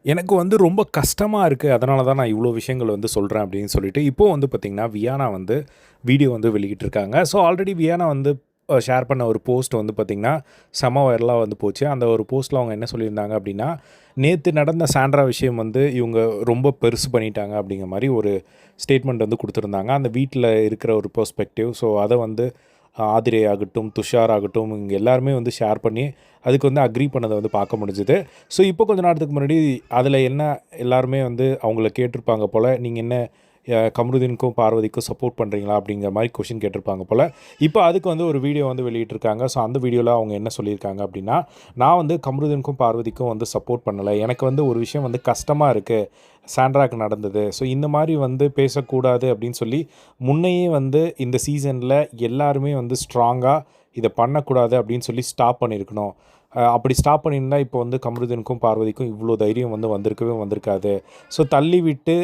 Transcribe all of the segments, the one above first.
எனக்கு வந்து ரொம்ப கஷ்டமா இருக்கு. அதனால தான் நான் இவ்ளோ விஷயங்கள் வந்து சொல்றேன் அப்படின்னு சொல்லிட்டு, இப்போ வந்து பார்த்தீங்கன்னா, வியானா வந்து வீடியோ வந்து வெளியிட்டிருக்காங்க. ஸோ ஆல்ரெடி வியானா வந்து ஷேர் பண்ண ஒரு போஸ்ட் வந்து பார்த்தீங்கன்னா, செம வைரலா வந்து போச்சு. அந்த ஒரு போஸ்ட்ல அவங்க என்ன சொல்லியிருந்தாங்க அப்படின்னா, நேத்து நடந்த சாண்ட்ரா விஷயம் வந்து இவங்க ரொம்ப பெருசு பண்ணிட்டாங்க அப்படிங்கிற மாரி ஒரு ஸ்டேட்மெண்ட் வந்து குடுத்திருந்தாங்க. அந்த வீட்ல இருக்கிற ஒரு பெர்ஸ்பெக்டிவ். ஸோ அத வந்து ஆதிரே ஆகட்டும், துஷார் ஆகட்டும், இவங்க எல்லாருமே வந்து ஷேர் பண்ணி, அதுக்கு வந்து அக்ரி பண்ணத வந்து பார்க்க முடிஞ்சது. ஸோ இப்போ கொஞ்ச நேரத்துக்கு முன்னாடி அதில என்ன எல்லாருமே வந்து அவங்கள கேட்டிருப்பாங்க போல, "நீங்க என்ன கமருதீனுக்கும், பார்வதிக்கும் சப்போர்ட் பண்ணுறீங்களா?" அப்படிங்கிற மாரி கொஸ்டின் கேட்டிருப்பாங்க போல. இப்போ அதுக்கு வந்து ஒரு வீடியோ வந்து வெளியிட்டிருக்காங்க. ஸோ அந்த வீடியோல அவங்க என்ன சொல்லியிருக்காங்க அப்படின்னா, "நான் வந்து கமருதீனுக்கும், பார்வதிக்கும் வந்து சப்போர்ட் பண்ணல. எனக்கு வந்து ஒரு விஷயம் வந்து கஷ்டமா இருக்கு. சாண்ட்ராக்கு நடந்தது. ஸோ இந்த மாரி வந்து பேசக்கூடாது அப்படின்னு சொல்லி, முன்னையே வந்து இந்த சீசன்ல எல்லாருமே வந்து ஸ்ட்ராங்கா இத பண்ணக்கூடாது அப்படின்னு சொல்லி ஸ்டாப் பண்ணியிருக்கணும். அப்படி ஸ்டாப் பண்ணியிருந்தா இப்போ வந்து கமருதீனுக்கும், பார்வதிக்கும் இவ்ளோ தைரியம் வந்து வந்திருக்கவே வந்திருக்காது. ஸோ தள்ளி விட்டு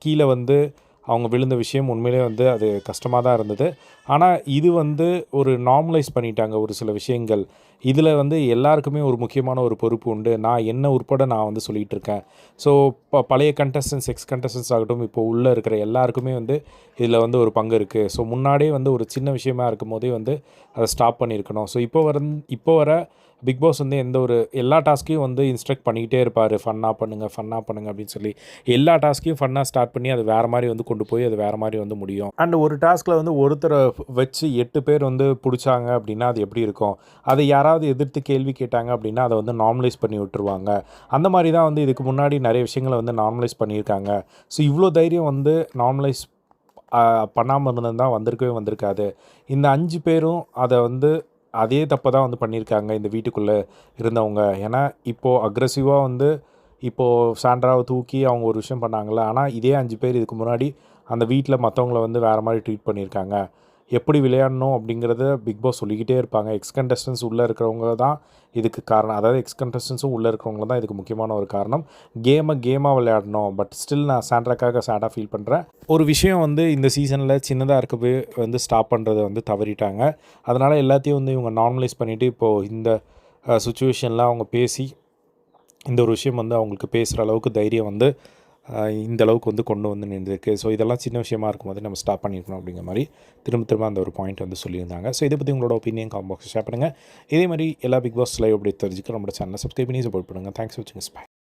கீழ வந்து அவங்க விழுந்த விஷயம் உண்மையிலேயே வந்து அது கஷ்டமா தான் இருந்தது. ஆனா இது வந்து ஒரு நார்மலைஸ் பண்ணிட்டாங்க ஒரு சில விஷயங்கள். இதில வந்து எல்லாருக்குமே ஒரு முக்கியமான ஒரு பொறுப்பு உண்டு. நான் என்ன உட்பட நான் வந்து சொல்லிட்டு இருக்கேன். ஸோ பழைய கண்டஸ்டன்ட்ஸ், எக்ஸ் கண்டஸ்டன்ட்ஸ் ஆகட்டும், இப்போ உள்ள இருக்கிற எல்லாருக்குமே வந்து இதில வந்து ஒரு பங்கு இருக்கு. ஸோ முன்னாடியே வந்து ஒரு சின்ன விஷயமா இருக்கும்போதே வந்து அத ஸ்டாப் பண்ணியிருக்கணும். ஸோ இப்போ வர பிக் பாஸ் வந்து எந்த ஒரு எல்லா டாஸ்க்கையும் வந்து இன்ஸ்ட்ரக்ட் பண்ணிக்கிட்டே இருப்பாரு. ஃபன்னா பண்ணுங்க, ஃபன்னா பண்ணுங்க அப்படின்னு சொல்லி. எல்லா டாஸ்க்கையும் ஃபன்னா ஸ்டார்ட் பண்ணி அது வேற மாரி வந்து கொண்டு போய் அது வேற மாரி வந்து முடியும். அண்ட் ஒரு டாஸ்க்ல வந்து ஒருத்தர வச்சு 8 பேர் வந்து புடிச்சாங்க அப்படின்னா, அது எப்படி இருக்கும்? அதை யாராவது எதிர்த்து கேள்வி கேட்டாங்க அப்படின்னா, அத வந்து நார்மலைஸ் பண்ணி விட்டுருவாங்க. அந்த மாரி தான் வந்து இதுக்கு முன்னாடி நெறைய விஷயங்கள வந்து நார்மலைஸ் பண்ணியிருக்காங்க. ஸோ இவ்ளோ தைரியம் வந்து நார்மலைஸ் பண்ணாம இருந்திருந்தா வந்திருக்கவே வந்திருக்காது. இந்த 5 பேரும் அத வந்து அதே தப்ப தான் வந்து பண்ணியிருக்காங்க, இந்த வீட்டுக்குள்ள இருந்தவங்க. ஏன்னா, இப்போ அக்ரெசிவா வந்து இப்போ சாண்ட்ராவ தூக்கி அவங்க ஒரு விஷயம் பண்ணாங்கல்ல. ஆனா, இதே 5 பேர் இதுக்கு முன்னாடி அந்த வீட்ல மத்தவங்கள வந்து வேற மாரி ட்ரீட் பண்ணியிருக்காங்க. எப்படி விளையாடணும் அப்படிங்கிறத பிக் பாஸ் சொல்லிக்கிட்டே இருப்பாங்க. எக்ஸ் கண்டஸ்டன்ட்ஸ் உள்ள இருக்கிறவங்க தான் இதுக்கு காரணம். அதாவது எக்ஸ் கண்டஸ்டன்ட்ஸும் உள்ள இருக்கிறவங்க தான் இதுக்கு முக்கியமான ஒரு காரணம். கேமா விளையாடணும். பட் ஸ்டில் நான் சாண்ட்ராக்காக சேடா ஃபீல் பண்றேன். ஒரு விஷயம் வந்து இந்த சீசன்ல சின்னதா இருக்கவே வந்து ஸ்டாப் பண்றத வந்து தவறிட்டாங்க. அதனால எல்லாத்தையும் வந்து இவங்க நார்மலைஸ் பண்ணிட்டு, இப்போ இந்த சிச்சுவேஷன்ல அவங்க பேசி, இந்த ஒரு விஷயம் வந்து அவங்களுக்கு பேசுற அளவுக்கு தைரியம் வந்து இந்த அளவுக்கு வந்து கொண்டு வந்து நின்றுருக்கு. ஸோ இதெல்லாம் சின்ன விஷயமா இருக்கும்போது நம்ம ஸ்டாப் பண்ணியிருக்கணும் அப்படிங்கிற மாரி திரும்ப திரும்ப அந்த ஒரு பாயிண்ட் வந்து சொல்லியிருந்தாங்க. ஸோ இத பத்தி உங்களோட ஒப்பீனியன் காமெண்ட் பாக்ஸ்ல ஷேர் பண்ணுங்க. இதே மாரி எல்லா பிக் பாஸ் லைவ் அப்டேட் தெரிஞ்சுக்க நம்மளோட சேனலை சப்ஸ்கிரைப் பண்ணி சப்போர்ட் பண்ணுங்க. தேங்க்ஸ் ஃபார் வாட்சிங். பை.